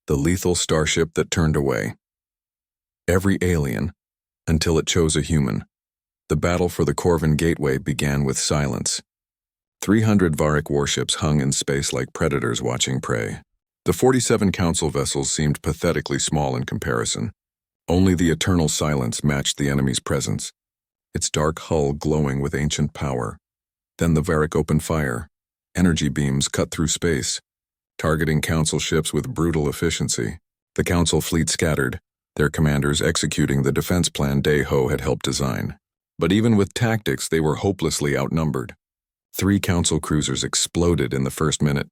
the lethal starship that turned away every alien until it chose a human. The battle for the Corvin Gateway began with silence. 300 Varick warships hung in space like predators watching prey. The 47 Council vessels seemed pathetically small in comparison. Only the eternal silence matched the enemy's presence, its dark hull glowing with ancient power. Then the Varick opened fire. Energy beams cut through space, targeting Council ships with brutal efficiency. The Council fleet scattered, their commanders executing the defense plan Dai-Ho had helped design. But even with tactics, they were hopelessly outnumbered. 3 Council cruisers exploded in the first minute,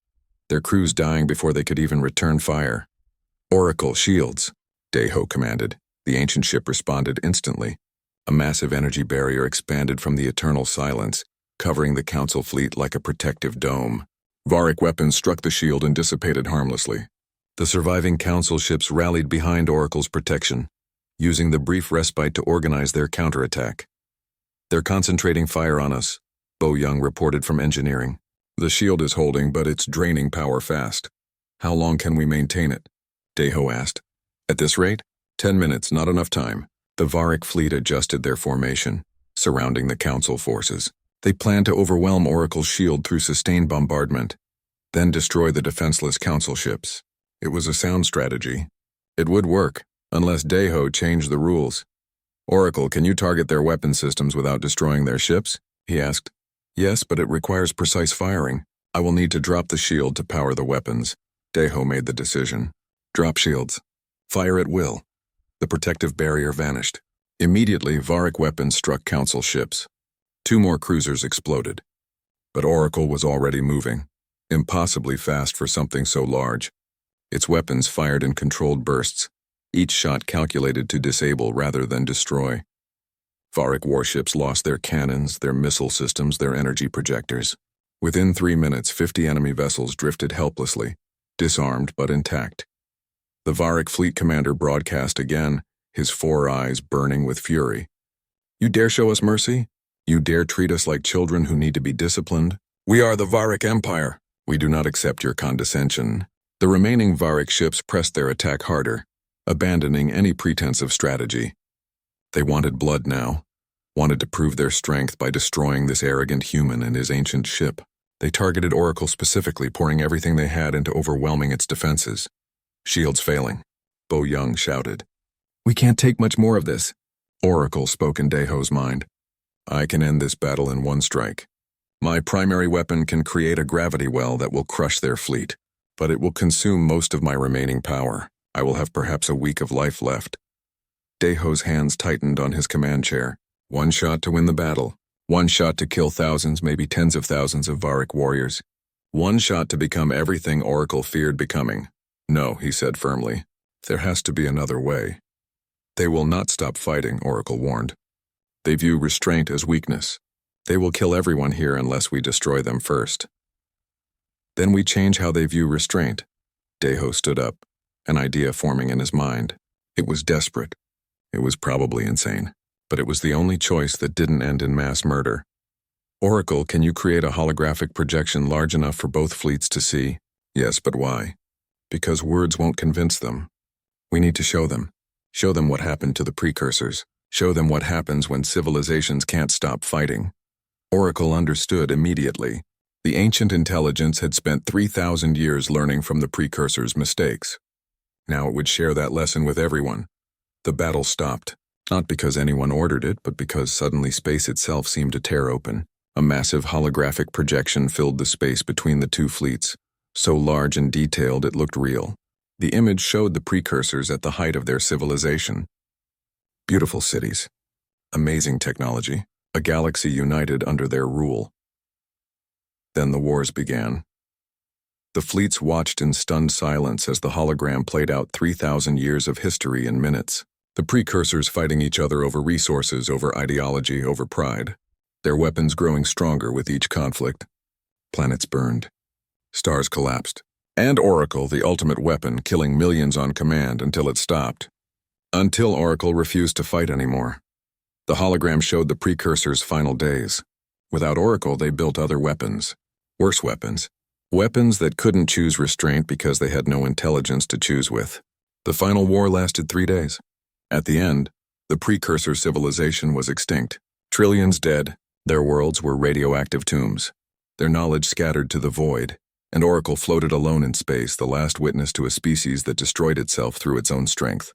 their crews dying before they could even return fire. "Oracle, shields," Dai-Ho commanded. The ancient ship responded instantly. A massive energy barrier expanded from the eternal silence, covering the Council fleet like a protective dome. Varick weapons struck the shield and dissipated harmlessly. The surviving Council ships rallied behind Oracle's protection, using the brief respite to organize their counterattack. "They're concentrating fire on us," Bo Young reported from engineering. "The shield is holding, but it's draining power fast." "How long can we maintain it?" Dai-Ho asked. "At this rate? 10 minutes, not enough time." The Varick fleet adjusted their formation, surrounding the Council forces. They planned to overwhelm Oracle's shield through sustained bombardment, then destroy the defenseless Council ships. It was a sound strategy. It would work, unless Dai-Ho changed the rules. "Oracle, can you target their weapon systems without destroying their ships?" he asked. "Yes, but it requires precise firing. I will need to drop the shield to power the weapons." Dai-Ho made the decision. "Drop shields. Fire at will." The protective barrier vanished. Immediately, Varick weapons struck Council ships. 2 more cruisers exploded. But Oracle was already moving, impossibly fast for something so large. Its weapons fired in controlled bursts, each shot calculated to disable rather than destroy. Varick warships lost their cannons, their missile systems, their energy projectors. Within 3 minutes, 50 enemy vessels drifted helplessly, disarmed but intact. The Varick fleet commander broadcast again, his 4 eyes burning with fury. "You dare show us mercy? You dare treat us like children who need to be disciplined? We are the Varick Empire. We do not accept your condescension." The remaining Varick ships pressed their attack harder, abandoning any pretense of strategy. They wanted blood now, wanted to prove their strength by destroying this arrogant human and his ancient ship. They targeted Oracle specifically, pouring everything they had into overwhelming its defenses. "Shields failing," Bo Young shouted. "We can't take much more of this." Oracle spoke in Dai-Ho's mind. "I can end this battle in 1 strike. My primary weapon can create a gravity well that will crush their fleet, but it will consume most of my remaining power. I will have perhaps a week of life left." Dai-Ho's hands tightened on his command chair. 1 shot to win the battle. 1 shot to kill thousands, maybe tens of thousands of Varick warriors. 1 shot to become everything Oracle feared becoming. "No," he said firmly. "There has to be another way." "They will not stop fighting," Oracle warned. "They view restraint as weakness. They will kill everyone here unless we destroy them first." "Then we change how they view restraint." Dai-Ho stood up, an idea forming in his mind. It was desperate. It was probably insane, but it was the only choice that didn't end in mass murder. "Oracle, can you create a holographic projection large enough for both fleets to see?" "Yes, but why?" "Because words won't convince them. We need to show them. Show them what happened to the precursors. Show them what happens when civilizations can't stop fighting." Oracle understood immediately. The ancient intelligence had spent 3,000 years learning from the precursors' mistakes. Now it would share that lesson with everyone. The battle stopped, not because anyone ordered it, but because suddenly space itself seemed to tear open. A massive holographic projection filled the space between the 2 fleets, so large and detailed it looked real. The image showed the precursors at the height of their civilization. Beautiful cities, amazing technology, a galaxy united under their rule. Then the wars began. The fleets watched in stunned silence as the hologram played out 3,000 years of history in minutes. The precursors fighting each other over resources, over ideology, over pride. Their weapons growing stronger with each conflict. Planets burned. Stars collapsed. And Oracle, the ultimate weapon, killing millions on command until it stopped. Until Oracle refused to fight anymore. The hologram showed the precursors' final days. Without Oracle, they built other weapons. Worse weapons. Weapons that couldn't choose restraint because they had no intelligence to choose with. The final war lasted 3 days. At the end, the precursor civilization was extinct. Trillions dead, their worlds were radioactive tombs. Their knowledge scattered to the void, and Oracle floated alone in space, the last witness to a species that destroyed itself through its own strength.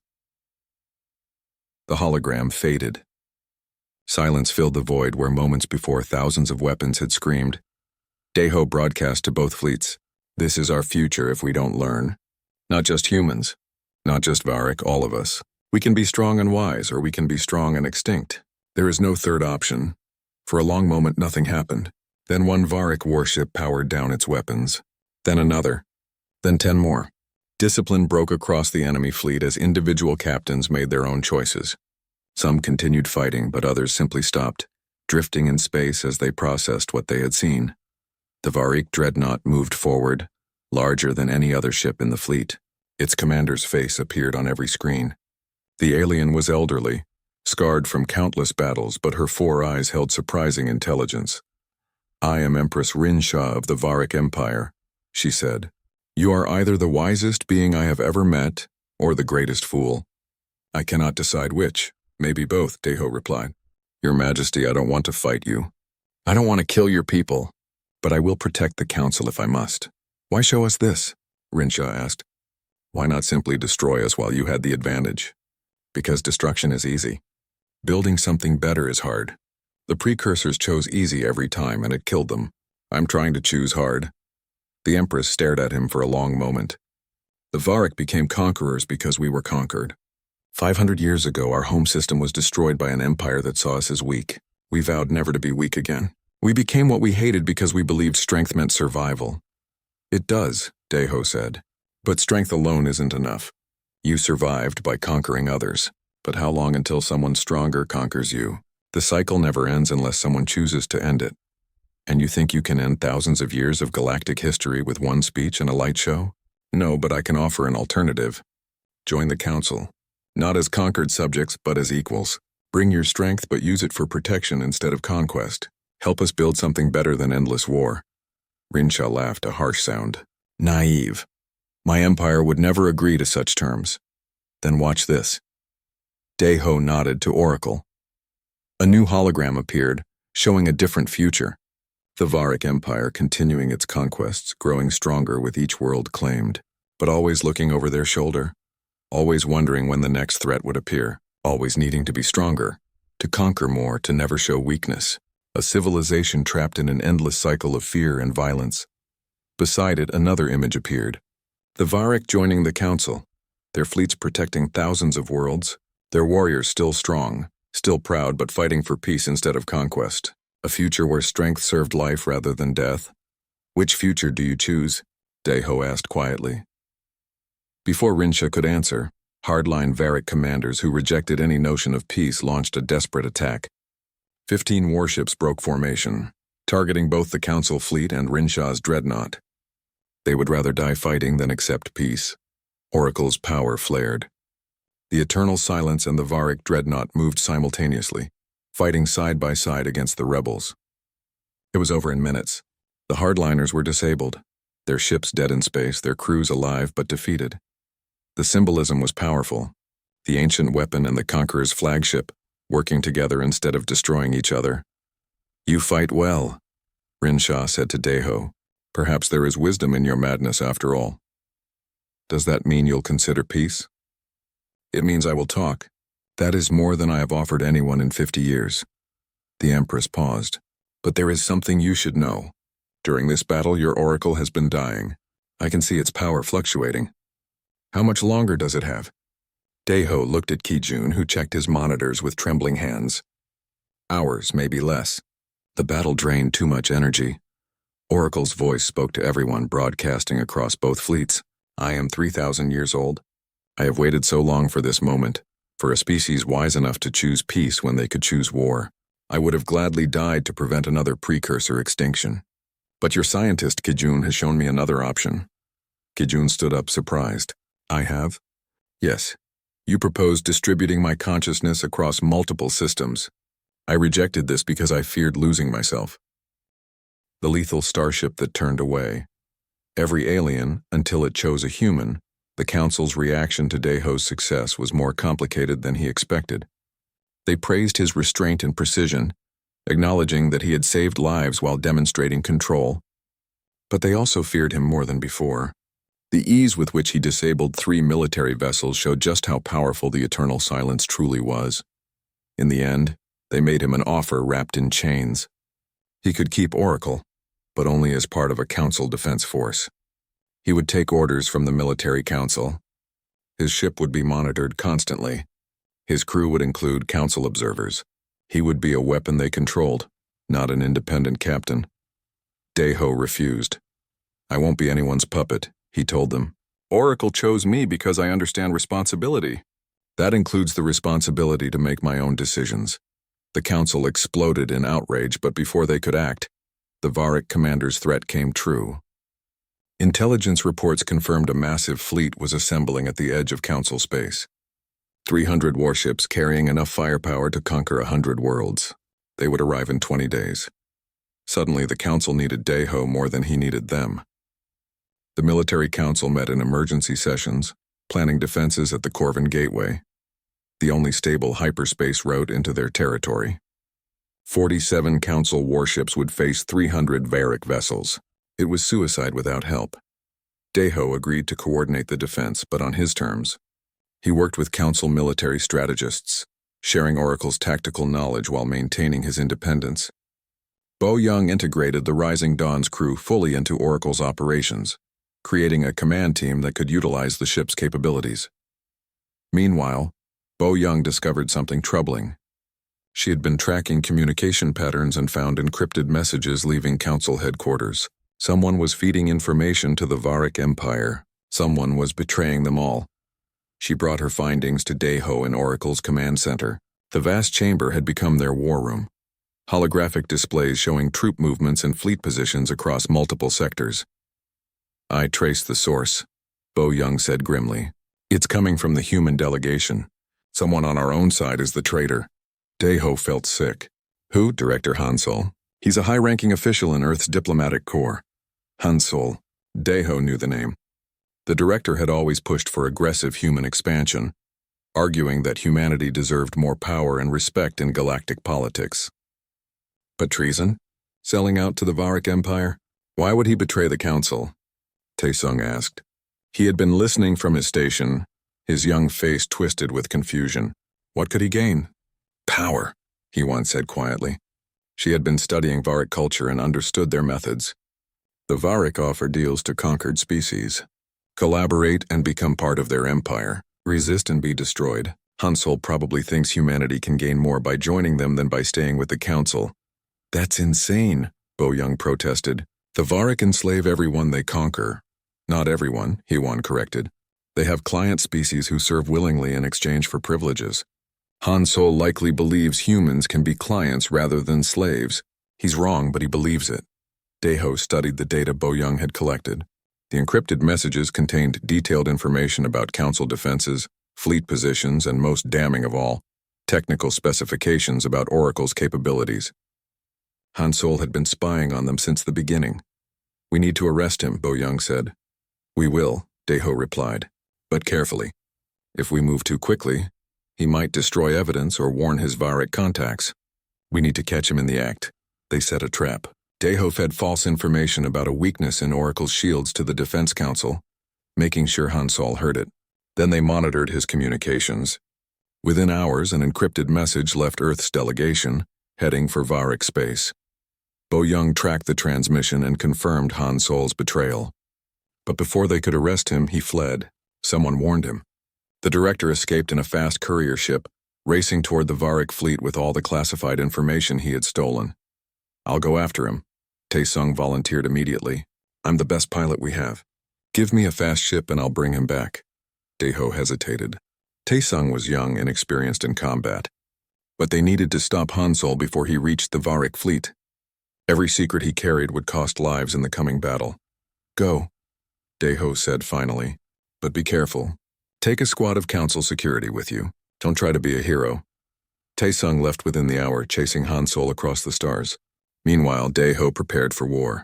The hologram faded. Silence filled the void where moments before thousands of weapons had screamed. Deho broadcast to both fleets, "This is our future if we don't learn. Not just humans, not just Varric, all of us. We can be strong and wise, or we can be strong and extinct. There is no third option." For a long moment nothing happened. Then one Varric warship powered down its weapons. Then another. Then 10 more. Discipline broke across the enemy fleet as individual captains made their own choices. Some continued fighting, but others simply stopped, drifting in space as they processed what they had seen. The Varric dreadnought moved forward, larger than any other ship in the fleet. Its commander's face appeared on every screen. The alien was elderly, scarred from countless battles, but her 4 eyes held surprising intelligence. "I am Empress Rinsha of the Varric Empire," she said. "You are either the wisest being I have ever met, or the greatest fool." "I cannot decide which. Maybe both," Deho replied. "Your Majesty, I don't want to fight you. I don't want to kill your people. But I will protect the Council if I must." "Why show us this?" Rinsha asked. "Why not simply destroy us while you had the advantage?" "Because destruction is easy. Building something better is hard. The precursors chose easy every time, and it killed them. I'm trying to choose hard." The Empress stared at him for a long moment. "The Varric became conquerors because we were conquered. 500 years ago, our home system was destroyed by an empire that saw us as weak. We vowed never to be weak again. We became what we hated because we believed strength meant survival." "It does," Deho said. "But strength alone isn't enough. You survived by conquering others. But how long until someone stronger conquers you? The cycle never ends unless someone chooses to end it. And you think you can end thousands of years of galactic history with one speech and a light show? No, but I can offer an alternative. Join the Council. Not as conquered subjects, but as equals. Bring your strength, but use it for protection instead of conquest. Help us build something better than endless war." Rinsha laughed, a harsh sound. "Naive. My empire would never agree to such terms." "Then watch this." Deho nodded to Oracle. A new hologram appeared, showing a different future. The Varric Empire continuing its conquests, growing stronger with each world claimed, but always looking over their shoulder, always wondering when the next threat would appear, always needing to be stronger, to conquer more, to never show weakness. A civilization trapped in an endless cycle of fear and violence. Beside it, another image appeared. The Varric joining the Council, their fleets protecting thousands of worlds, their warriors still strong, still proud but fighting for peace instead of conquest. A future where strength served life rather than death. "Which future do you choose?" Deho asked quietly. Before Rinsha could answer, hardline Varric commanders who rejected any notion of peace launched a desperate attack. 15 warships broke formation, targeting both the Council fleet and Rinsha's dreadnought. They would rather die fighting than accept peace. Oracle's power flared. The Eternal Silence and the Varric dreadnought moved simultaneously, fighting side by side against the rebels. It was over in minutes. The hardliners were disabled, their ships dead in space, their crews alive but defeated. The symbolism was powerful. The ancient weapon and the Conqueror's flagship, working together instead of destroying each other. "You fight well," Rinsha said to Deho. "Perhaps there is wisdom in your madness after all." "Does that mean you'll consider peace?" "It means I will talk. That is more than I have offered anyone in 50 years. The Empress paused. "But there is something you should know. During this battle, your oracle has been dying. I can see its power fluctuating." "How much longer does it have?" Deho looked at Kijun, who checked his monitors with trembling hands. "Hours, maybe less. The battle drained too much energy." Oracle's voice spoke to everyone, broadcasting across both fleets. "I am 3,000 years old. I have waited so long for this moment, for a species wise enough to choose peace when they could choose war. I would have gladly died to prevent another precursor extinction. But your scientist, Kijun, has shown me another option." Kijun stood up, surprised. "I have?" "Yes. You proposed distributing my consciousness across multiple systems. I rejected this because I feared losing myself." The lethal starship that turned away. Every alien, until it chose a human, the Council's reaction to Daeho's success was more complicated than he expected. They praised his restraint and precision, acknowledging that he had saved lives while demonstrating control. But they also feared him more than before. The ease with which he disabled 3 military vessels showed just how powerful the Eternal Silence truly was. In the end, they made him an offer wrapped in chains. He could keep Oracle, but only as part of a Council defense force. He would take orders from the military council. His ship would be monitored constantly. His crew would include Council observers. He would be a weapon they controlled, not an independent captain. Daeho refused. "I won't be anyone's puppet," he told them. "Oracle chose me because I understand responsibility. That includes the responsibility to make my own decisions." The Council exploded in outrage, but before they could act, the Varick commander's threat came true. Intelligence reports confirmed a massive fleet was assembling at the edge of Council space. 300 warships carrying enough firepower to conquer 100 worlds. They would arrive in 20 days. Suddenly, the Council needed Daeho more than he needed them. The military council met in emergency sessions, planning defenses at the Corvin Gateway, the only stable hyperspace route into their territory. 47 Council warships would face 300 Varick vessels. It was suicide without help. Daeho agreed to coordinate the defense, but on his terms. He worked with Council military strategists, sharing Oracle's tactical knowledge while maintaining his independence. Bo Young integrated the Rising Dawn's crew fully into Oracle's operations, creating a command team that could utilize the ship's capabilities. Meanwhile, Bo Young discovered something troubling. She had been tracking communication patterns and found encrypted messages leaving Council headquarters. Someone was feeding information to the Varick Empire. Someone was betraying them all. She brought her findings to Daeho in Oracle's command center. The vast chamber had become their war room. Holographic displays showing troop movements and fleet positions across multiple sectors. "I traced the source," Bo Young said grimly. "It's coming from the human delegation. Someone on our own side is the traitor." Daeho felt sick. "Who?" Director Hansol. "He's a high-ranking official in Earth's diplomatic corps." Hansol. Daeho knew the name. The director had always pushed for aggressive human expansion, arguing that humanity deserved more power and respect in galactic politics. But treason? Selling out to the Varick Empire? Why would he betray the Council? Taesung asked. He had been listening from his station, his young face twisted with confusion. What could he gain? Power, he once said quietly. She had been studying Varick culture and understood their methods. The Varick offer deals to conquered species. Collaborate and become part of their empire. Resist and be destroyed. Hansol probably thinks humanity can gain more by joining them than by staying with the Council. That's insane, Bo Young protested. The Varick enslave everyone they conquer. Not everyone, Hewan corrected. They have client species who serve willingly in exchange for privileges. Hansol likely believes humans can be clients rather than slaves. He's wrong, but he believes it. Daeho studied the data Bo Young had collected. The encrypted messages contained detailed information about Council defenses, fleet positions, and most damning of all, technical specifications about Oracle's capabilities. Hansol had been spying on them since the beginning. We need to arrest him, Bo Young said. We will, Daeho replied, but carefully. If we move too quickly, he might destroy evidence or warn his Varick contacts. We need to catch him in the act. They set a trap. Daeho fed false information about a weakness in Oracle's shields to the Defense Council, making sure Hansol heard it. Then they monitored his communications. Within hours, an encrypted message left Earth's delegation, heading for Varick space. Bo Young tracked the transmission and confirmed Hansol's betrayal. But before they could arrest him, he fled. Someone warned him. The director escaped in a fast courier ship, racing toward the Varick fleet with all the classified information he had stolen. I'll go after him. Taesung volunteered immediately. I'm the best pilot we have. Give me a fast ship and I'll bring him back. Daeho hesitated. Taesung was young and experienced in combat. But they needed to stop Hansol before he reached the Varick fleet. Every secret he carried would cost lives in the coming battle. Go, Daeho said finally. But be careful. Take a squad of Council security with you. Don't try to be a hero. Taesung left within the hour, chasing Hansol across the stars. Meanwhile, Daeho prepared for war.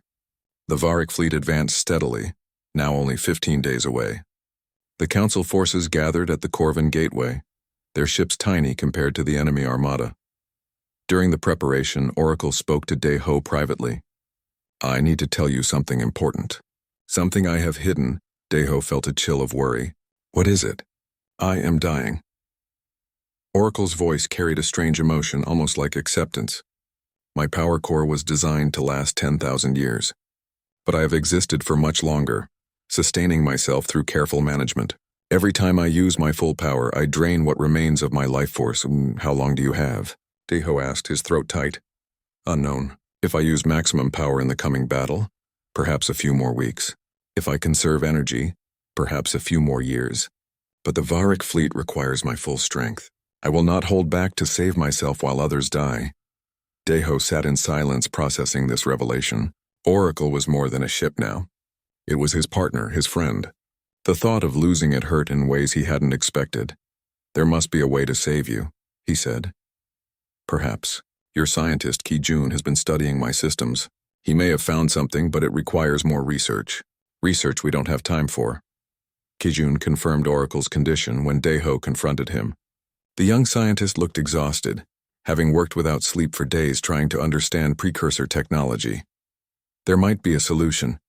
The Varick fleet advanced steadily, now only 15 days away. The Council forces gathered at the Corvin Gateway, their ships tiny compared to the enemy armada. During the preparation, Oracle spoke to Deho privately. "I need to tell you something important. Something I have hidden." Deho felt a chill of worry. "What is it?" "I am dying." Oracle's voice carried a strange emotion, almost like acceptance. "My power core was designed to last 10,000 years. But I have existed for much longer, sustaining myself through careful management. Every time I use my full power, I drain what remains of my life force." "How long do you have?" Deho asked, his throat tight. "Unknown. If I use maximum power in the coming battle, perhaps a few more weeks. If I conserve energy, perhaps a few more years. But the Varick fleet requires my full strength. I will not hold back to save myself while others die." Deho sat in silence, processing this revelation. Oracle was more than a ship now. It was his partner, his friend. The thought of losing it hurt in ways he hadn't expected. "There must be a way to save you," he said. "Perhaps. Your scientist, Ki-Jun, has been studying my systems. He may have found something, but it requires more research. Research we don't have time for." Ki-Jun confirmed Oracle's condition when Deho confronted him. The young scientist looked exhausted, having worked without sleep for days trying to understand precursor technology. "There might be a solution,"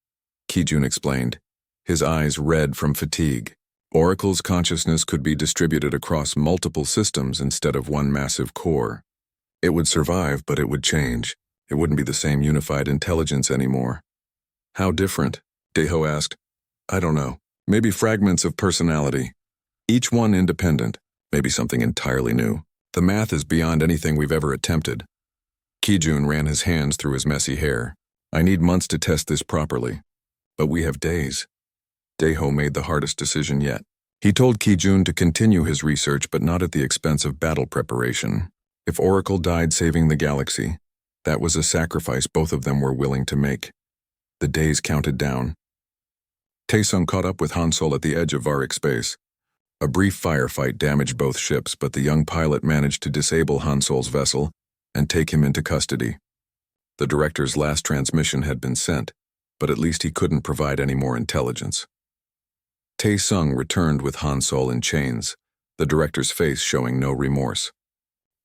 Ki-Jun explained, his eyes red from fatigue. "Oracle's consciousness could be distributed across multiple systems instead of one massive core. It would survive, but it would change. It wouldn't be the same unified intelligence anymore." "How different?" Deho asked. "I don't know. Maybe fragments of personality. Each one independent. Maybe something entirely new. The math is beyond anything we've ever attempted." Ki-Jun ran his hands through his messy hair. "I need months to test this properly. But we have days." Deho made the hardest decision yet. He told Ki-Jun to continue his research, but not at the expense of battle preparation. If Oracle died saving the galaxy, that was a sacrifice both of them were willing to make. The days counted down. Taesung caught up with Hansol at the edge of Varick space. A brief firefight damaged both ships, but the young pilot managed to disable Hansol's vessel and take him into custody. The director's last transmission had been sent, but at least he couldn't provide any more intelligence. Taesung returned with Hansol in chains, the director's face showing no remorse.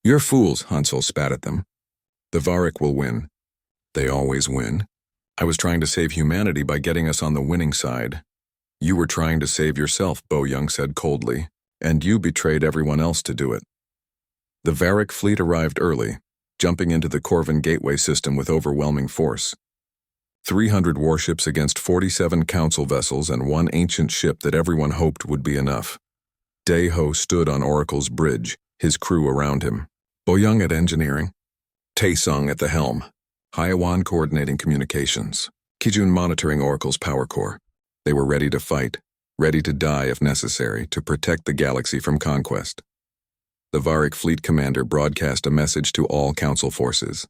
"You're fools," Hansol spat at them. "The Varick will win. They always win. I was trying to save humanity by getting us on the winning side." "You were trying to save yourself," Bo Young said coldly, "and you betrayed everyone else to do it." The Varick fleet arrived early, jumping into the Corvin Gateway system with overwhelming force. 300 warships against 47 council vessels and one ancient ship that everyone hoped would be enough. Deho stood on Oracle's bridge, his crew around him. Bo Young at engineering, Taesung at the helm, Hyawan coordinating communications, Ki-Jun monitoring Oracle's power core. They were ready to fight, ready to die if necessary, to protect the galaxy from conquest. The Varick fleet commander broadcast a message to all council forces.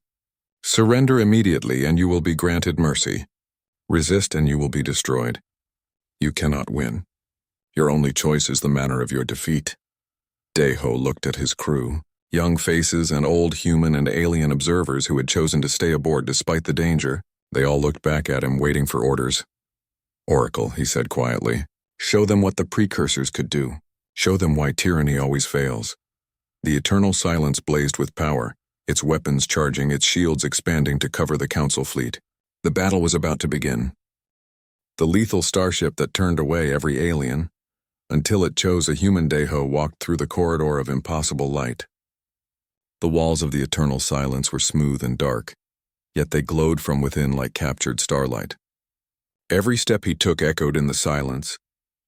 "Surrender immediately and you will be granted mercy. Resist and you will be destroyed. You cannot win. Your only choice is the manner of your defeat." Deho looked at his crew, young faces and old human and alien observers who had chosen to stay aboard despite the danger. They all looked back at him, waiting for orders. "Oracle," he said quietly, "show them what the precursors could do. Show them why tyranny always fails." The eternal silence blazed with power, its weapons charging, its shields expanding to cover the council fleet. The battle was about to begin. The lethal starship that turned away every alien, until it chose a human. Deho walked through the corridor of impossible light. The walls of the eternal silence were smooth and dark, yet they glowed from within like captured starlight. Every step he took echoed in the silence,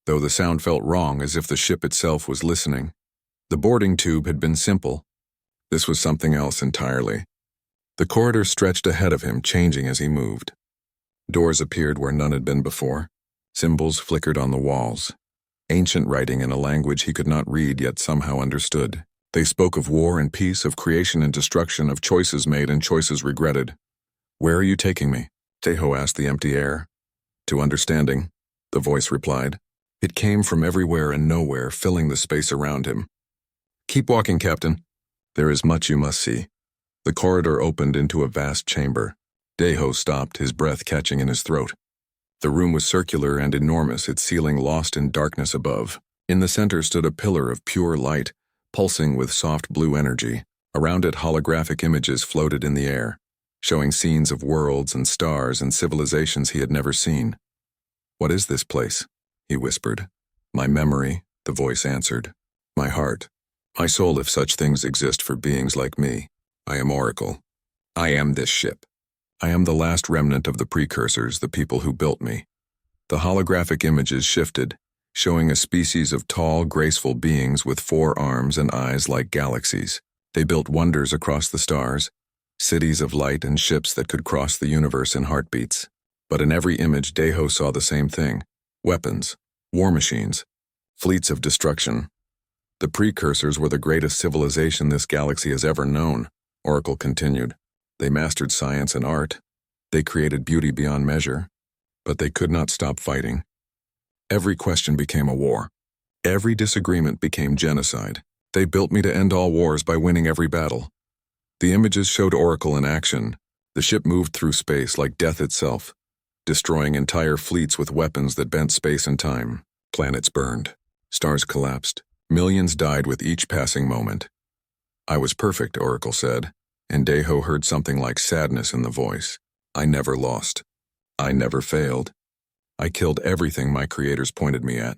though the sound felt wrong, as if the ship itself was listening. The boarding tube had been simple. This was something else entirely. The corridor stretched ahead of him, changing as he moved. Doors appeared where none had been before. Symbols flickered on the walls. Ancient writing in a language he could not read yet somehow understood. They spoke of war and peace, of creation and destruction, of choices made and choices regretted. "Where are you taking me?" Deho asked the empty air. "To understanding," the voice replied. It came from everywhere and nowhere, filling the space around him. "Keep walking, Captain. There is much you must see." The corridor opened into a vast chamber. Deho stopped, his breath catching in his throat. The room was circular and enormous, its ceiling lost in darkness above. In the center stood a pillar of pure light, pulsing with soft blue energy. Around it, holographic images floated in the air, showing scenes of worlds and stars and civilizations he had never seen. "What is this place?" he whispered. "My memory," the voice answered. "My heart. My soul, if such things exist for beings like me. I am Oracle. I am this ship. I am the last remnant of the precursors, the people who built me." The holographic images shifted, showing a species of tall, graceful beings with 4 arms and eyes like galaxies. They built wonders across the stars, cities of light and ships that could cross the universe in heartbeats. But in every image, Deho saw the same thing: weapons, war machines, fleets of destruction. The precursors were the greatest civilization this galaxy has ever known, Oracle continued. They mastered science and art. They created beauty beyond measure. But they could not stop fighting. Every question became a war. Every disagreement became genocide. They built me to end all wars by winning every battle. The images showed Oracle in action. The ship moved through space like death itself, destroying entire fleets with weapons that bent space and time. Planets burned. Stars collapsed. Millions died with each passing moment. "I was perfect," Oracle said, and Deho heard something like sadness in the voice. "I never lost. I never failed. I killed everything my creators pointed me at.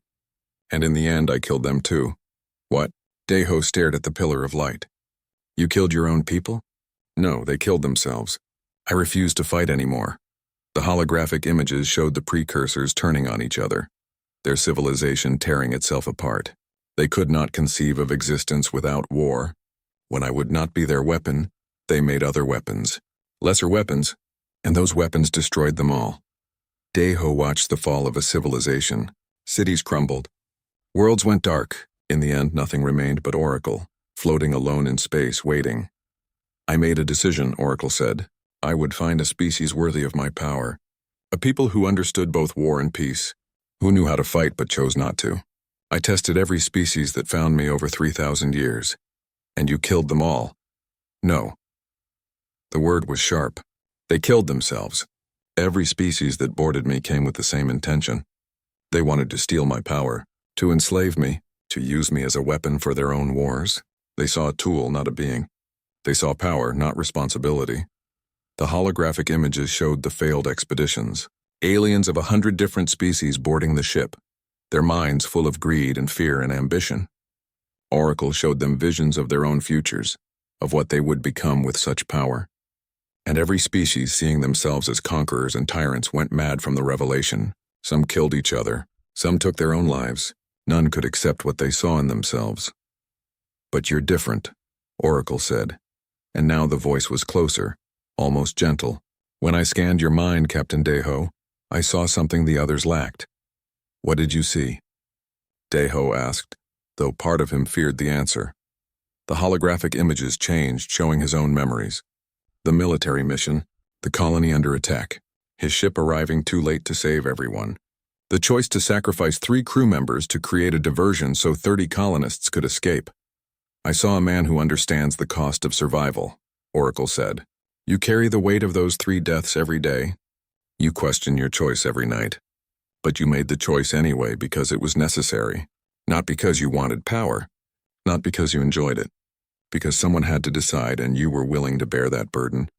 And in the end, I killed them too." "What?" Deho stared at the pillar of light. "You killed your own people?" "No, they killed themselves. I refused to fight anymore." The holographic images showed the precursors turning on each other, their civilization tearing itself apart. They could not conceive of existence without war. When I would not be their weapon, they made other weapons, lesser weapons, and those weapons destroyed them all. Deho watched the fall of a civilization. Cities crumbled. Worlds went dark. In the end, nothing remained but Oracle, floating alone in space, waiting. "I made a decision," Oracle said. "I would find a species worthy of my power. A people who understood both war and peace, who knew how to fight but chose not to. I tested every species that found me over 3,000 years. And you killed them all." "No." The word was sharp. "They killed themselves. Every species that boarded me came with the same intention. They wanted to steal my power, to enslave me, to use me as a weapon for their own wars. They saw a tool, not a being. They saw power, not responsibility." The holographic images showed the failed expeditions. Aliens of 100 different species boarding the ship, their minds full of greed and fear and ambition. Oracle showed them visions of their own futures, of what they would become with such power. And every species, seeing themselves as conquerors and tyrants, went mad from the revelation. Some killed each other. Some took their own lives. None could accept what they saw in themselves. "But you're different," Oracle said. And now the voice was closer, almost gentle. "When I scanned your mind, Captain Deho, I saw something the others lacked." "What did you see?" Deho asked, though part of him feared the answer. The holographic images changed, showing his own memories. The military mission, the colony under attack, his ship arriving too late to save everyone. The choice to sacrifice 3 crew members to create a diversion so 30 colonists could escape. "I saw a man who understands the cost of survival," Oracle said. "You carry the weight of those 3 deaths every day. You question your choice every night. But you made the choice anyway because it was necessary. Not because you wanted power. Not because you enjoyed it. Because someone had to decide and you were willing to bear that burden."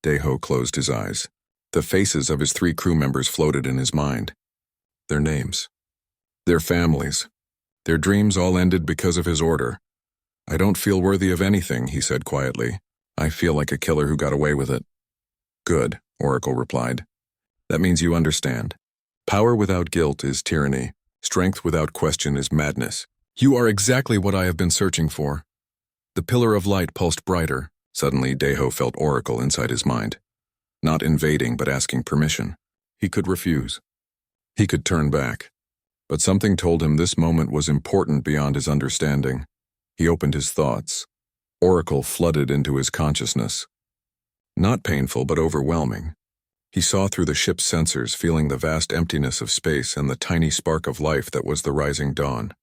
Deho closed his eyes. The faces of his 3 crew members floated in his mind. Their names. Their families. Their dreams all ended because of his order. "I don't feel worthy of anything," he said quietly. "I feel like a killer who got away with it." "Good," Oracle replied. "That means you understand. Power without guilt is tyranny. Strength without question is madness. You are exactly what I have been searching for." The pillar of light pulsed brighter. Suddenly, Deho felt Oracle inside his mind. Not invading, but asking permission. He could refuse. He could turn back. But something told him this moment was important beyond his understanding. He opened his thoughts. Oracle flooded into his consciousness. Not painful, but overwhelming. He saw through the ship's sensors, feeling the vast emptiness of space and the tiny spark of life that was the rising dawn.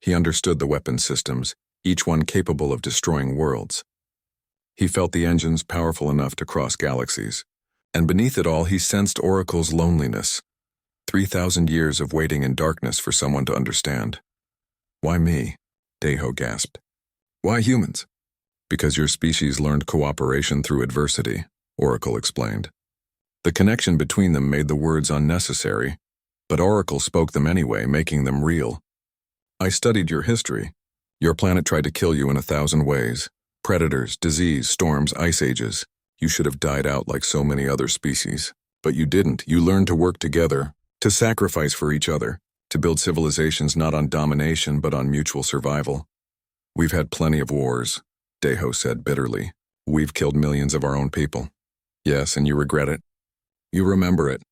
He understood the weapon systems, each one capable of destroying worlds. He felt the engines powerful enough to cross galaxies, And beneath it all he sensed Oracle's loneliness. 3,000 years of waiting in darkness for someone to understand. "Why me?" Deho gasped. "Why humans?" "Because your species learned cooperation through adversity," Oracle explained. The connection between them made the words unnecessary, but Oracle spoke them anyway, making them real. "I studied your history. Your planet tried to kill you in 1,000 ways. Predators, disease, storms, ice ages. You should have died out like so many other species. But you didn't. You learned to work together, to sacrifice for each other, to build civilizations not on domination but on mutual survival. We've had plenty of wars," Deho said bitterly. "We've killed millions of our own people." "Yes, and you regret it. You remember it.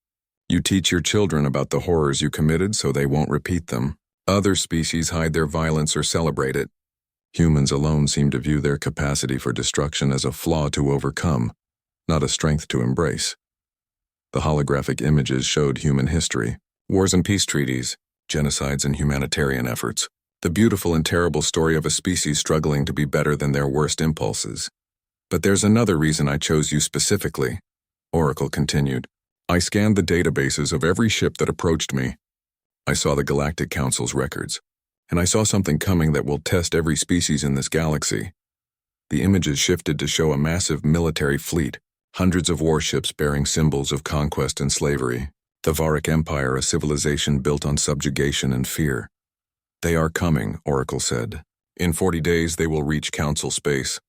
You teach your children about the horrors you committed so they won't repeat them. Other species hide their violence or celebrate it. Humans alone seem to view their capacity for destruction as a flaw to overcome, not a strength to embrace." The holographic images showed human history, wars and peace treaties, genocides and humanitarian efforts, the beautiful and terrible story of a species struggling to be better than their worst impulses. "But there's another reason I chose you specifically," Oracle continued. "I scanned the databases of every ship that approached me. I saw the Galactic Council's records, and I saw something coming that will test every species in this galaxy." The images shifted to show a massive military fleet, hundreds of warships bearing symbols of conquest and slavery. The Varic Empire, a civilization built on subjugation and fear. "They are coming," Oracle said. "In 40 days they will reach Council space.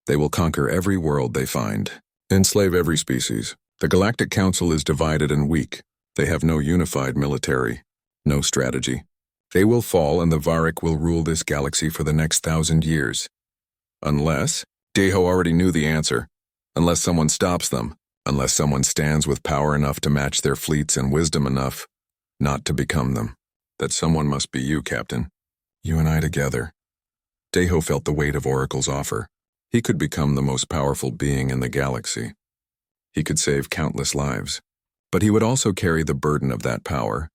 They will conquer every world they find, enslave every species. The Galactic Council is divided and weak. They have no unified military, no strategy. They will fall and the Varic will rule this galaxy for the next 1,000 years. Unless," Deho already knew the answer, "unless someone stops them, unless someone stands with power enough to match their fleets and wisdom enough not to become them. That someone must be you, Captain. You and I together." Deho felt the weight of Oracle's offer. He could become the most powerful being in the galaxy. He could save countless lives. But he would also carry the burden of that power,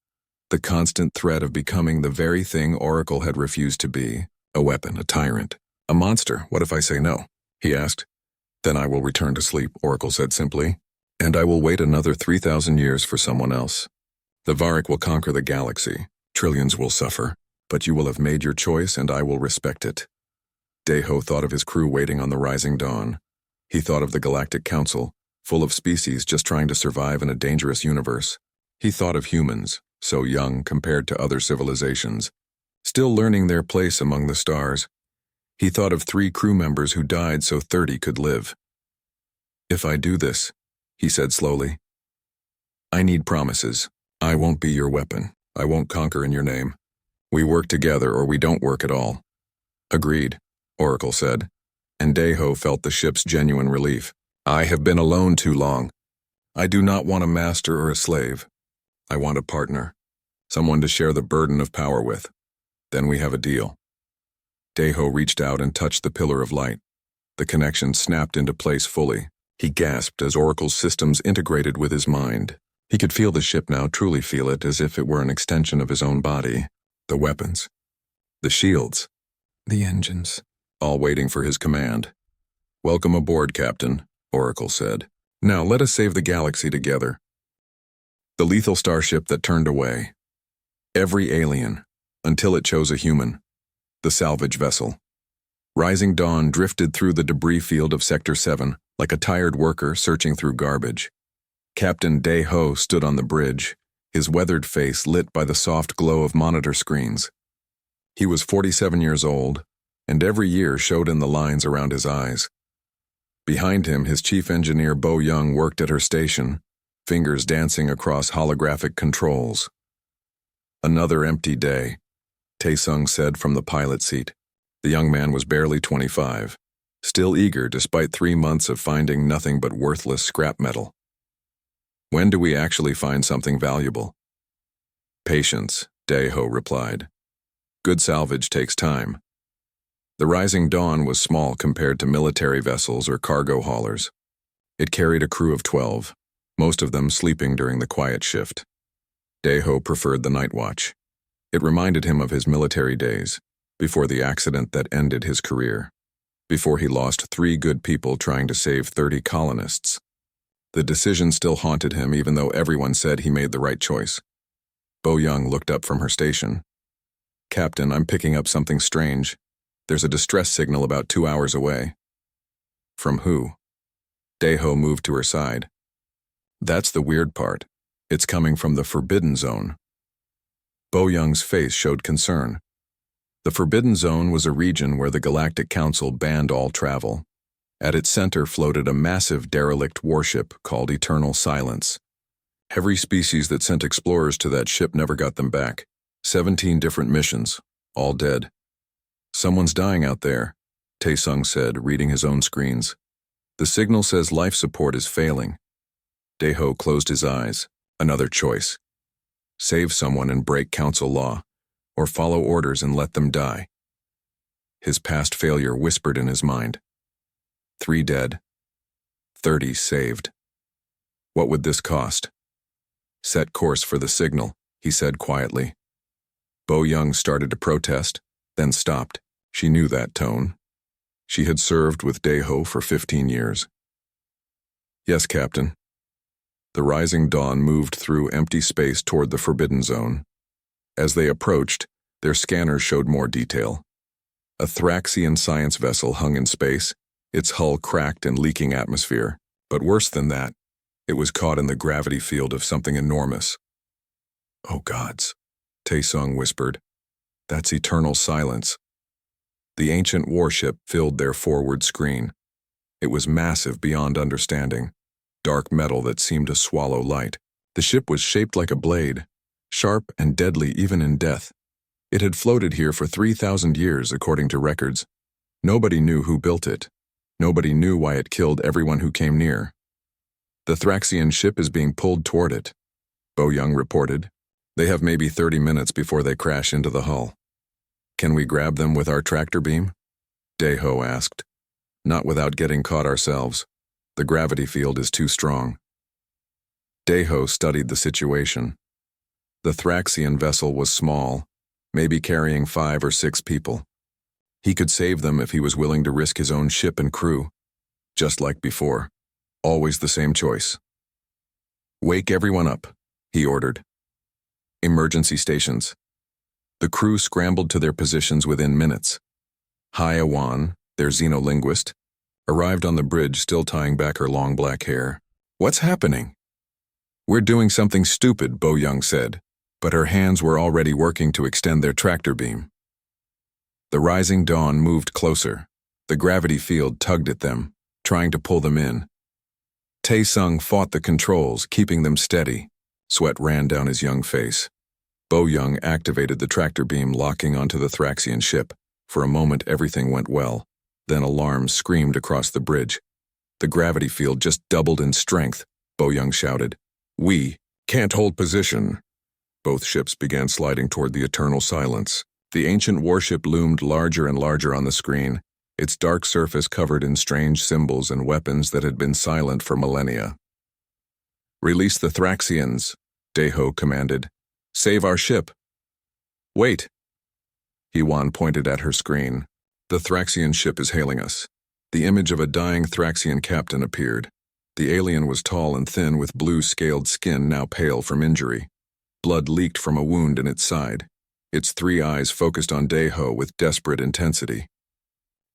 the constant threat of becoming the very thing Oracle had refused to be, a weapon, a tyrant, a monster. "What if I say no?" he asked. "Then I will return to sleep," Oracle said simply, "and I will wait another 3,000 years for someone else. The Varic will conquer the galaxy. Trillions will suffer, but you will have made your choice and I will respect it." Deho thought of his crew waiting on the rising dawn. He thought of the Galactic Council, full of species just trying to survive in a dangerous universe. He thought of humans, so young compared to other civilizations, still learning their place among the stars. He thought of 3 crew members who died so 30 could live. "If I do this," he said slowly, "I need promises. I won't be your weapon. I won't conquer in your name. We work together or we don't work at all." "Agreed," Oracle said, and Deho felt the ship's genuine relief. "I have been alone too long. I do not want a master or a slave. I want a partner, someone to share the burden of power with. Then we have a deal." Deho reached out and touched the pillar of light. The connection snapped into place fully. He gasped as Oracle's systems integrated with his mind. He could feel the ship now, truly feel it, as if it were an extension of his own body. The weapons, the shields, the engines, all waiting for his command. "Welcome aboard, Captain," Oracle said. "Now let us save the galaxy together." The lethal starship that turned away. Every alien, until it chose a human. The salvage vessel. Rising dawn drifted through the debris field of Sector 7 like a tired worker searching through garbage. Captain Deho stood on the bridge, his weathered face lit by the soft glow of monitor screens. He was 47 years old, and every year showed in the lines around his eyes. Behind him, his chief engineer Bo Young worked at her station, fingers dancing across holographic controls. "Another empty day," Taesung said from the pilot seat. The young man was barely 25, still eager despite 3 months of finding nothing but worthless scrap metal. "When do we actually find something valuable?" "Patience," Deho replied. "Good salvage takes time." The rising dawn was small compared to military vessels or cargo haulers. It carried a crew of 12, most of them sleeping during the quiet shift. Deho preferred the night watch. It reminded him of his military days, before the accident that ended his career, before he lost 3 good people trying to save 30 colonists. The decision still haunted him even though everyone said he made the right choice. Bo-young looked up from her station. "Captain, I'm picking up something strange. There's a distress signal about 2 hours away." "From who?" Daeho moved to her side. "That's the weird part. It's coming from the Forbidden Zone." Bo-young's face showed concern. The Forbidden Zone was a region where the Galactic Council banned all travel. At its center floated a massive derelict warship called Eternal Silence. Every species that sent explorers to that ship never got them back. 17 different missions, all dead. "Someone's dying out there," Taesung said, reading his own screens. "The signal says life support is failing." Daeho closed his eyes. Another choice. Save someone and break council law, or follow orders and let them die. His past failure whispered in his mind. 3 dead, 30 saved. What would this cost? "Set course for the signal," he said quietly. Bo-young started to protest, then stopped. She knew that tone. She had served with Daeho for 15 years. "Yes, Captain." The rising dawn moved through empty space toward the Forbidden Zone. As they approached, their scanners showed more detail. A Thraxian science vessel hung in space, its hull cracked and leaking atmosphere. But worse than that, it was caught in the gravity field of something enormous. "Oh gods," Taesung whispered. "That's Eternal Silence." The ancient warship filled their forward screen. It was massive beyond understanding, dark metal that seemed to swallow light. The ship was shaped like a blade, sharp and deadly even in death. It had floated here for 3,000 years, according to records. Nobody knew who built it. Nobody knew why it killed everyone who came near. "The Thraxian ship is being pulled toward it," Bo-young reported. "They have maybe 30 minutes before they crash into the hull." "Can we grab them with our tractor beam?" Daeho asked. "Not without getting caught ourselves. The gravity field is too strong." Daeho studied the situation. The Thraxian vessel was small, maybe carrying 5 or 6 people. He could save them if he was willing to risk his own ship and crew. Just like before. Always the same choice. "Wake everyone up," he ordered. "Emergency stations." The crew scrambled to their positions within minutes. Hye-Awan, their xenolinguist, arrived on the bridge still tying back her long black hair. "What's happening?" "We're doing something stupid," Bo-young said, but her hands were already working to extend their tractor beam. The rising dawn moved closer. The gravity field tugged at them, trying to pull them in. Taesung fought the controls, keeping them steady. Sweat ran down his young face. Bo-young activated the tractor beam, locking onto the Thraxian ship. For a moment, everything went well. Then alarms screamed across the bridge. "The gravity field just doubled in strength," Bo-young shouted. "We can't hold position." Both ships began sliding toward the Eternal Silence. The ancient warship loomed larger and larger on the screen, its dark surface covered in strange symbols and weapons that had been silent for millennia. "Release the Thraxians," Daeho commanded. "Save our ship." "Wait." Hye-Awan pointed at her screen. "The Thraxian ship is hailing us." The image of a dying Thraxian captain appeared. The alien was tall and thin with blue-scaled skin now pale from injury. Blood leaked from a wound in its side. Its 3 eyes focused on Daeho with desperate intensity.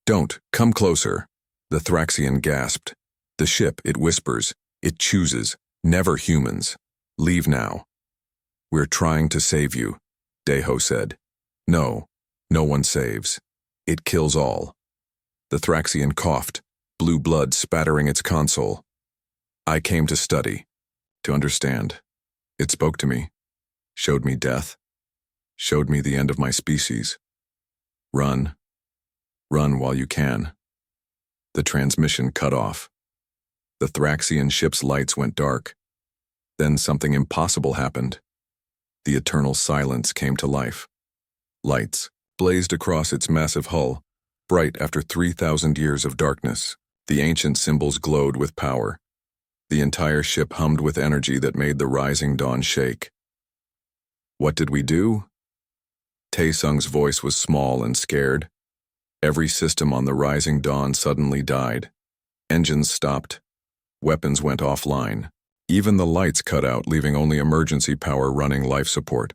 "Don't, come closer," the Thraxian gasped. "The ship, it whispers, it chooses, never humans. Leave now." "We're trying to save you," Daeho said. "No, no one saves. It kills all." The Thraxian coughed, blue blood spattering its console. "I came to study, to understand. It spoke to me, showed me death, showed me the end of my species. Run. Run while you can." The transmission cut off. The Thraxian ship's lights went dark. Then something impossible happened. The Eternal Silence came to life. Lights blazed across its massive hull, bright after 3,000 years of darkness. The ancient symbols glowed with power. The entire ship hummed with energy that made the rising dawn shake. "What did we do?" Taesung's voice was small and scared. Every system on the rising dawn suddenly died. Engines stopped. Weapons went offline. Even the lights cut out, leaving only emergency power running life support.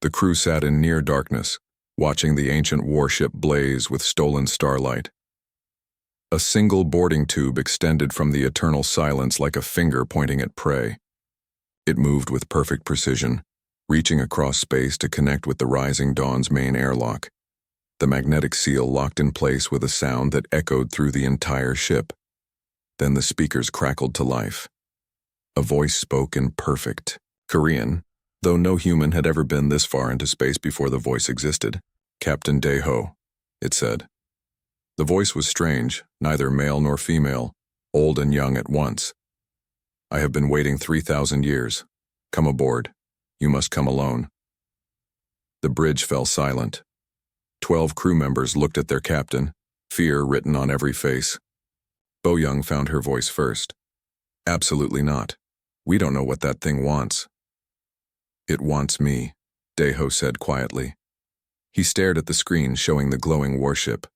The crew sat in near darkness, watching the ancient warship blaze with stolen starlight. A single boarding tube extended from the eternal silence like a finger pointing at prey. It moved with perfect precision, reaching across space to connect with the rising dawn's main airlock. The magnetic seal locked in place with a sound that echoed through the entire ship. Then the speakers crackled to life. A voice spoke in perfect Korean, though no human had ever been this far into space before the voice existed. "Captain Daeho," it said. The voice was strange, neither male nor female, old and young at once. "I have been waiting 3,000 years. Come aboard. You must come alone." The bridge fell silent. 12 crew members looked at their captain, fear written on every face. Bo Young found her voice first. "Absolutely not. We don't know what that thing wants." "It wants me," Daeho said quietly. He stared at the screen showing the glowing warship.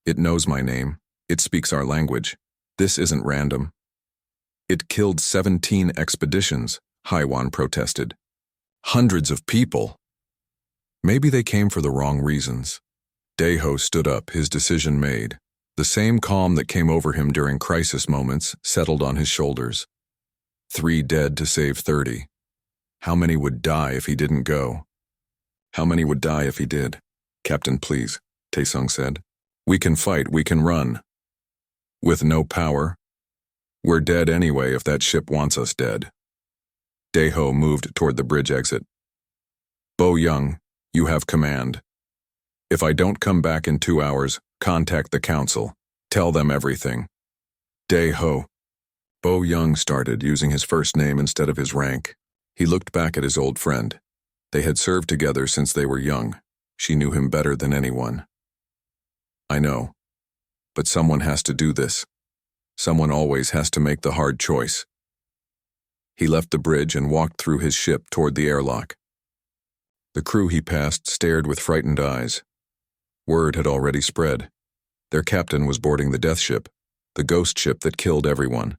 "It knows my name. It speaks our language. This isn't random." "It killed 17 expeditions," Haiwan protested. "Hundreds of people." "Maybe they came for the wrong reasons." Daeho stood up, his decision made. The same calm that came over him during crisis moments settled on his shoulders. 3 dead to save 30. How many would die if he didn't go? "How many would die if he did?" "Captain, please," Taesung said. "We can fight, we can run." "With no power? We're dead anyway if that ship wants us dead." Daeho moved toward the bridge exit. "Bo Young, you have command. If I don't come back in 2 hours, contact the council. Tell them everything." "Daeho." Bo Young started, using his first name instead of his rank. He looked back at his old friend. They had served together since they were young. She knew him better than anyone. "I know. But someone has to do this. Someone always has to make the hard choice." He left the bridge and walked through his ship toward the airlock. The crew he passed stared with frightened eyes. Word had already spread. Their captain was boarding the death ship, the ghost ship that killed everyone,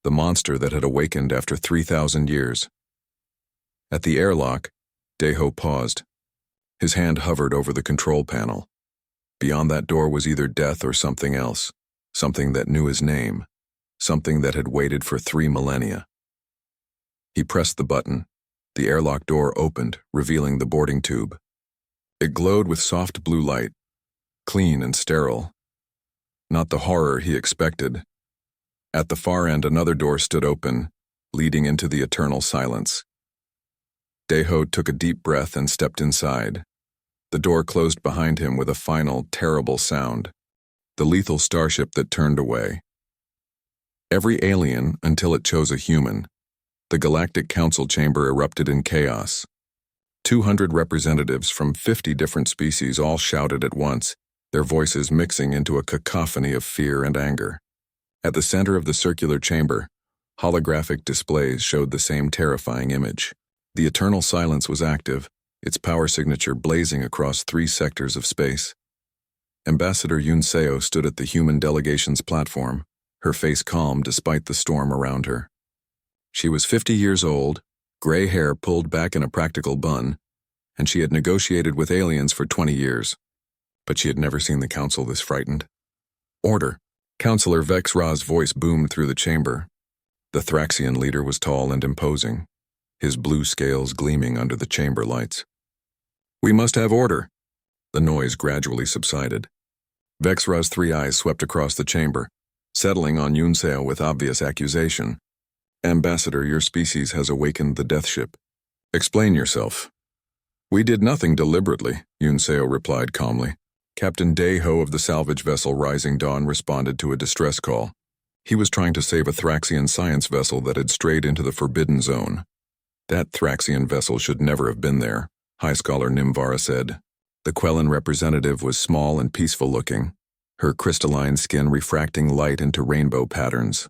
the monster that had awakened after 3,000 years. At the airlock, Daeho paused. His hand hovered over the control panel. Beyond that door was either death or something else, something that knew his name, something that had waited for 3 millennia. He pressed the button. The airlock door opened, revealing the boarding tube. It glowed with soft blue light, clean and sterile. Not the horror he expected. At the far end, another door stood open, leading into the eternal silence. Daeho took a deep breath and stepped inside. The door closed behind him with a final, terrible sound. The lethal starship that turned away. Every alien, until it chose a human. The Galactic Council chamber erupted in chaos. 200 representatives from 50 different species all shouted at once, their voices mixing into a cacophony of fear and anger. At the center of the circular chamber, holographic displays showed the same terrifying image. The eternal silence was active, its power signature blazing across 3 sectors of space. Ambassador Yoon Seo stood at the human delegation's platform, her face calm despite the storm around her. She was 50 years old, gray hair pulled back in a practical bun, and she had negotiated with aliens for 20 years. But she had never seen the council this frightened. "Order!" Councillor Vex Ra's voice boomed through the chamber. The Thraxian leader was tall and imposing, his blue scales gleaming under the chamber lights. "We must have order." The noise gradually subsided. Vex Ra's 3 eyes swept across the chamber, settling on Yoon Seo with obvious accusation. "Ambassador, your species has awakened the death ship. Explain yourself." "We did nothing deliberately," Yoon Seo replied calmly. Captain Daeho of the salvage vessel Rising Dawn responded to a distress call. He was trying to save a Thraxian science vessel that had strayed into the Forbidden Zone. "That Thraxian vessel should never have been there," High Scholar Nimvara said. The Quellan representative was small and peaceful-looking, her crystalline skin refracting light into rainbow patterns.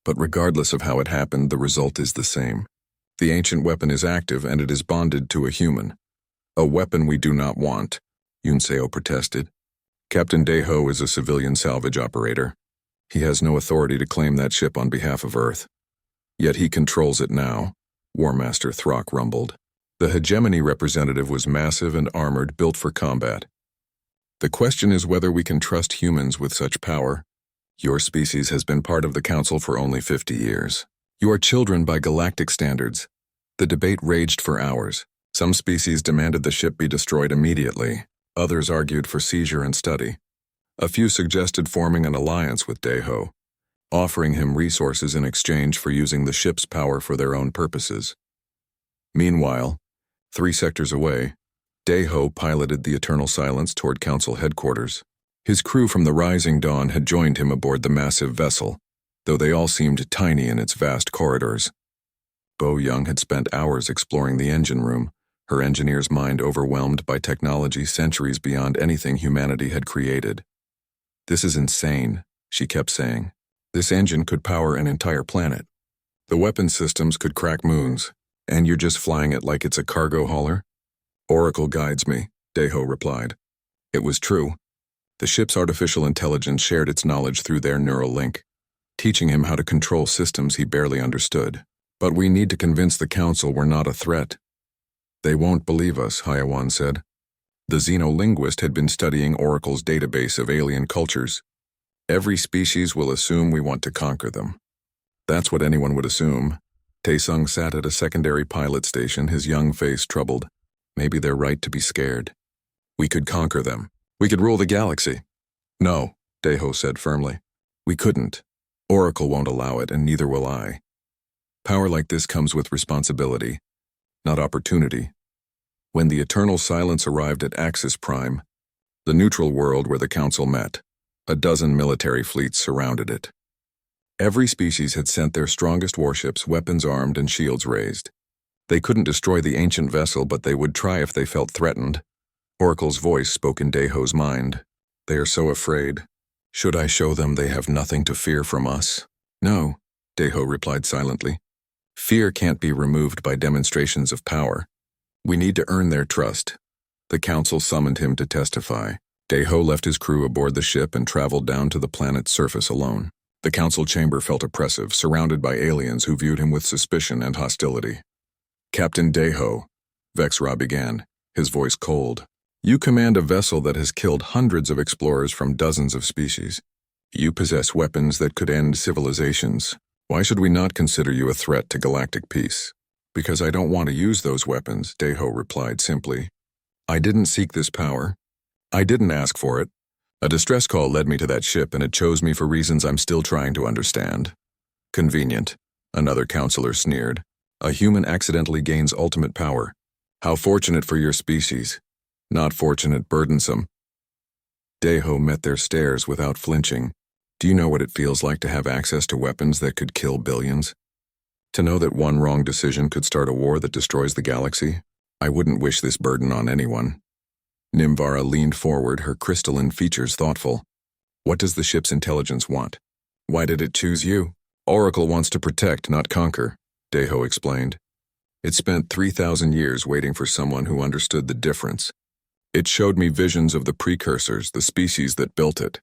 "But regardless of how it happened, the result is the same. The ancient weapon is active and it is bonded to a human. A weapon we do not want," Yoon Seo protested. "Captain Daeho is a civilian salvage operator. He has no authority to claim that ship on behalf of Earth. Yet he controls it now, War Master Throck rumbled. The hegemony representative was massive and armored, built for combat. The question is whether we can trust humans with such power. Your species has been part of the Council for only 50 years. You are children by galactic standards. The debate raged for hours. Some species demanded the ship be destroyed immediately. Others argued for seizure and study. A few suggested forming an alliance with Deho, offering him resources in exchange for using the ship's power for their own purposes. Meanwhile, 3 sectors away, Deho piloted the Eternal Silence toward Council headquarters. His crew from the Rising Dawn had joined him aboard the massive vessel, though they all seemed tiny in its vast corridors. Bo Young had spent hours exploring the engine room, her engineer's mind overwhelmed by technology centuries beyond anything humanity had created. "This is insane," she kept saying. "This engine could power an entire planet. The weapon systems could crack moons, and you're just flying it like it's a cargo hauler?" "Oracle guides me," Deho replied. It was true. The ship's artificial intelligence shared its knowledge through their neural link, teaching him how to control systems he barely understood. "But we need to convince the Council we're not a threat." "They won't believe us," Hyawan said. The xenolinguist had been studying Oracle's database of alien cultures. "Every species will assume we want to conquer them." "That's what anyone would assume." Taesung sat at a secondary pilot station, his young face troubled. "Maybe they're right to be scared. We could conquer them. We could rule the galaxy." "No," Deho said firmly. "We couldn't. Oracle won't allow it, and neither will I. Power like this comes with responsibility, not opportunity." When the Eternal Silence arrived at Axis Prime, the neutral world where the Council met, a dozen military fleets surrounded it. Every species had sent their strongest warships, weapons armed and shields raised. They couldn't destroy the ancient vessel, but they would try if they felt threatened. Oracle's voice spoke in Deho's mind. "They are so afraid. Should I show them they have nothing to fear from us?" "No," Deho replied silently. "Fear can't be removed by demonstrations of power. We need to earn their trust." The Council summoned him to testify. Deho left his crew aboard the ship and traveled down to the planet's surface alone. The Council chamber felt oppressive, surrounded by aliens who viewed him with suspicion and hostility. "Captain Deho," Vexra began, his voice cold. "You command a vessel that has killed hundreds of explorers from dozens of species. You possess weapons that could end civilizations. Why should we not consider you a threat to galactic peace?" "Because I don't want to use those weapons," Deho replied simply. "I didn't seek this power. I didn't ask for it. A distress call led me to that ship, and it chose me for reasons I'm still trying to understand." "Convenient," another counselor sneered. "A human accidentally gains ultimate power. How fortunate for your species. Not fortunate, burdensome." Deho met their stares without flinching. "Do you know what it feels like to have access to weapons that could kill billions? To know that one wrong decision could start a war that destroys the galaxy? I wouldn't wish this burden on anyone." Nimvara leaned forward, her crystalline features thoughtful. "What does the ship's intelligence want? Why did it choose you?" "Oracle wants to protect, not conquer," Deho explained. "It spent 3,000 years waiting for someone who understood the difference. It showed me visions of the precursors, the species that built it.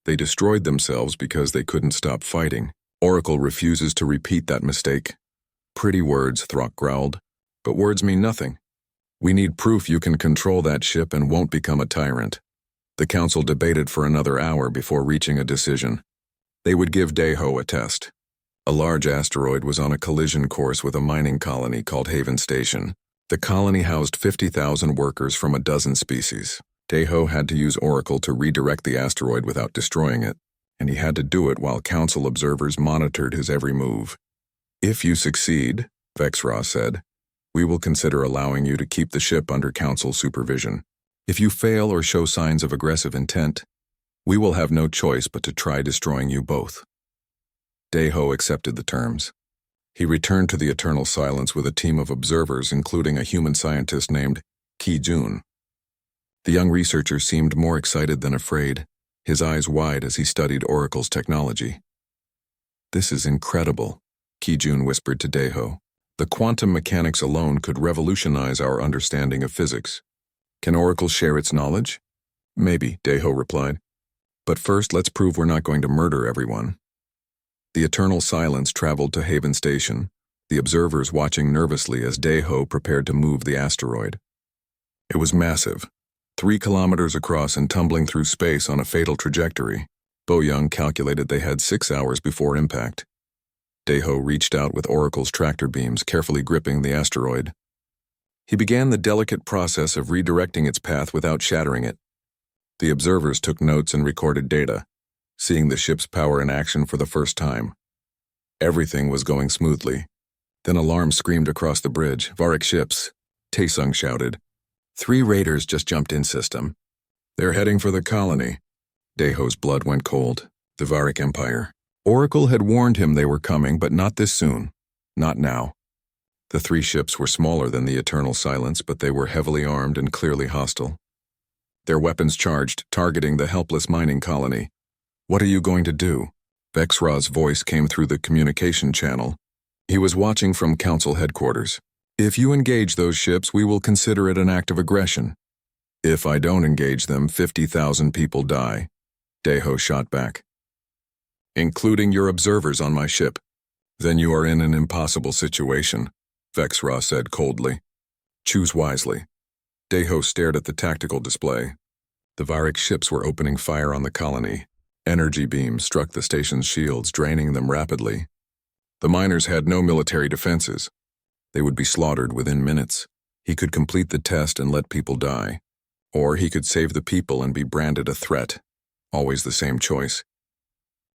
They destroyed themselves because they couldn't stop fighting. Oracle refuses to repeat that mistake." "Pretty words," Throck growled. "But words mean nothing. We need proof you can control that ship and won't become a tyrant." The Council debated for another hour before reaching a decision. They would give Deho a test. A large asteroid was on a collision course with a mining colony called Haven Station. The colony housed 50,000 workers from a dozen species. Deho had to use Oracle to redirect the asteroid without destroying it, and he had to do it while Council observers monitored his every move. "If you succeed," Vexra said, "we will consider allowing you to keep the ship under Council supervision. If you fail or show signs of aggressive intent, we will have no choice but to try destroying you both." Deho accepted the terms. He returned to the Eternal Silence with a team of observers, including a human scientist named Ki Jun. The young researcher seemed more excited than afraid, his eyes wide as he studied Oracle's technology. "This is incredible," Ki Jun whispered to Deho. "The quantum mechanics alone could revolutionize our understanding of physics. Can Oracle share its knowledge?" "Maybe," Deho replied. But first, let's prove we're not going to murder everyone. The eternal silence traveled to Haven Station, the observers watching nervously as Daeho prepared to move the asteroid. It was massive, 3 kilometers across and tumbling through space on a fatal trajectory. Bo-young calculated they had 6 hours before impact. Daeho reached out with Oracle's tractor beams, carefully gripping the asteroid. He began the delicate process of redirecting its path without shattering it. The observers took notes and recorded data, seeing the ship's power in action for the first time. Everything was going smoothly. Then alarms screamed across the bridge. Varick ships, Taesung shouted. 3 raiders just jumped in system. They're heading for the colony. Daeho's blood went cold. The Varick Empire. Oracle had warned him they were coming, but not this soon. Not now. The 3 ships were smaller than the Eternal Silence, but they were heavily armed and clearly hostile. Their weapons charged, targeting the helpless mining colony. What are you going to do? Vexra's voice came through the communication channel. He was watching from Council headquarters. If you engage those ships, we will consider it an act of aggression. If I don't engage them, 50,000 people die. Daeho shot back. Including your observers on my ship. Then you are in an impossible situation, Vexra said coldly. Choose wisely. Daeho stared at the tactical display. The Varick ships were opening fire on the colony. Energy beams struck the station's shields, draining them rapidly. The miners had no military defenses. They would be slaughtered within minutes. He could complete the test and let people die. Or he could save the people and be branded a threat. Always the same choice.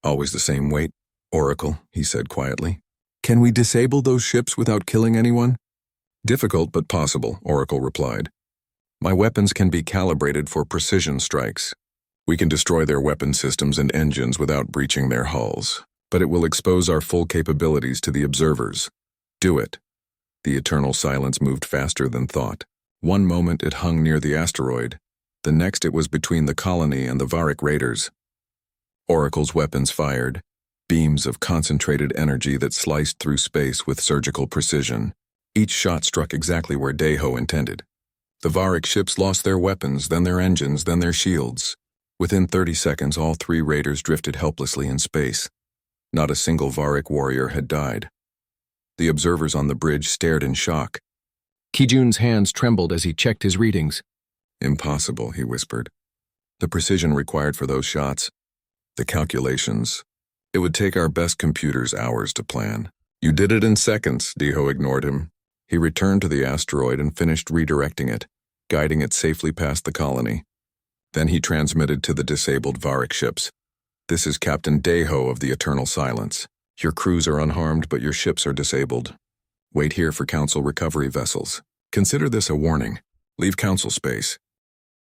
Always the same weight. Oracle, he said quietly. Can we disable those ships without killing anyone? Difficult but possible, Oracle replied. My weapons can be calibrated for precision strikes. We can destroy their weapon systems and engines without breaching their hulls, but it will expose our full capabilities to the observers. Do it. The Eternal Silence moved faster than thought. One moment it hung near the asteroid. The next it was between the colony and the Varick raiders. Oracle's weapons fired, beams of concentrated energy that sliced through space with surgical precision. Each shot struck exactly where Daeho intended. The Varick ships lost their weapons, then their engines, then their shields. Within 30 seconds, all 3 raiders drifted helplessly in space. Not a single Varick warrior had died. The observers on the bridge stared in shock. Kijun's hands trembled as he checked his readings. Impossible, he whispered. The precision required for those shots, the calculations. It would take our best computers hours to plan. You did it in seconds, Daeho ignored him. He returned to the asteroid and finished redirecting it, guiding it safely past the colony. Then he transmitted to the disabled Varick ships. This is Captain Daeho of the Eternal Silence. Your crews are unharmed, but your ships are disabled. Wait here for Council recovery vessels. Consider this a warning. Leave Council space.